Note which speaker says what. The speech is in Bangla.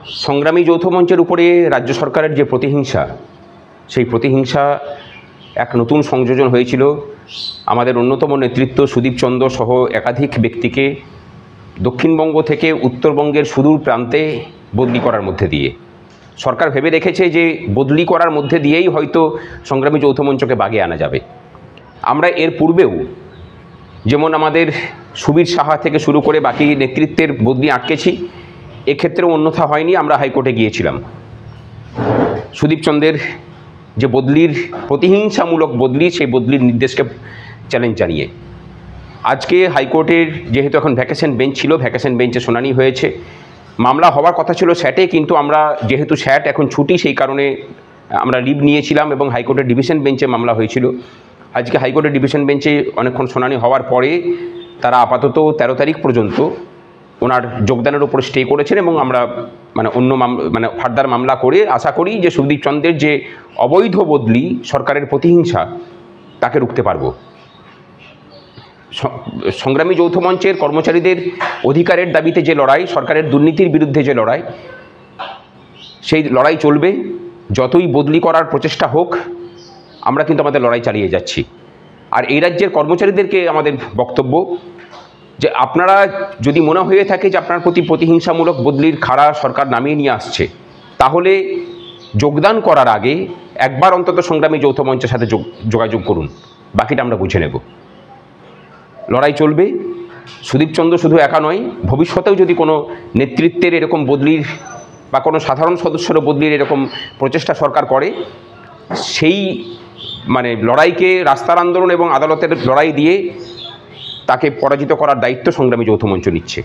Speaker 1: সংগ্রামী যৌথ মঞ্চের উপরে রাজ্য সরকারের যে প্রতিহিংসা, সেই প্রতিহিংসা এক নতুন সংযোজন হয়েছিল আমাদের অন্যতম নেতৃত্ব সুদীপ চন্দ্র সহ একাধিক ব্যক্তিকে দক্ষিণবঙ্গ থেকে উত্তরবঙ্গের সুদূর প্রান্তে বদলি করার মধ্যে দিয়ে। সরকার ভেবে রেখেছে যে বদলি করার মধ্যে দিয়েই হয়তো সংগ্রামী যৌথ মঞ্চকে বাগে আনা যাবে। আমরা এর পূর্বেও যেমন আমাদের সুবীর সাহা থেকে শুরু করে বাকি নেতৃত্বের বদলি আটকেছি, এক্ষেত্রেও অন্যথা হয়নি। আমরা হাইকোর্টে গিয়েছিলাম সুদীপ চন্দ্রের যে বদলির প্রতিহিংসামূলক বদলি, সেই বদলির নির্দেশকে চ্যালেঞ্জ জানিয়ে। আজকে হাইকোর্টের যেহেতু এখন ভ্যাকেশন বেঞ্চ ছিল, ভ্যাকেশন বেঞ্চে শুনানি হয়েছে। মামলা হওয়ার কথা ছিল স্যাটে, কিন্তু আমরা যেহেতু স্যাট এখন ছুটি, সেই কারণে আমরা লিভ নিয়েছিলাম এবং হাইকোর্টের ডিভিশন বেঞ্চে মামলা হয়েছিল। আজকে হাইকোর্টের ডিভিশন বেঞ্চে অনেকক্ষণ শুনানি হওয়ার পরে তারা আপাতত 13 তারিখ পর্যন্ত ওনার যোগদানের উপর স্টে করেছেন এবং আমরা অন্য ফার্দার মামলা করে আশা করি যে সুদীপ চন্দ্রের যে অবৈধ বদলি, সরকারের প্রতিহিংসা, তাকে রুখতে পারব। সংগ্রামী যৌথ মঞ্চের কর্মচারীদের অধিকারের দাবিতে যে লড়াই, সরকারের দুর্নীতির বিরুদ্ধে যে লড়াই, সেই লড়াই চলবে। যতই বদলি করার প্রচেষ্টা হোক, আমরা কিন্তু আমাদের লড়াই চালিয়ে যাচ্ছি। আর এই রাজ্যের কর্মচারীদেরকে আমাদের বক্তব্য যে আপনারা যদি মনে হয়ে থাকে যে আপনার প্রতি প্রতিহিংসামূলক বদলির খাড়া সরকার নামিয়ে নিয়ে আসছে, তাহলে যোগদান করার আগে একবার অন্তত সংগ্রামী যৌথ মঞ্চের সাথে যোগাযোগ করুন, বাকিটা আমরা বুঝে নেব। লড়াই চলবে। সুদীপ চন্দ্র শুধু একা নয়, ভবিষ্যতেও যদি কোনো নেতৃত্বের এরকম বদলির বা কোনো সাধারণ সদস্যেরও বদলির এরকম প্রচেষ্টা সরকার করে, সেই লড়াইকে রাস্তার আন্দোলন এবং আদালতের লড়াই দিয়ে তাকে পরাজিত করার দায়িত্ব সংগ্রামী যৌথ মঞ্চ নিচ্ছে।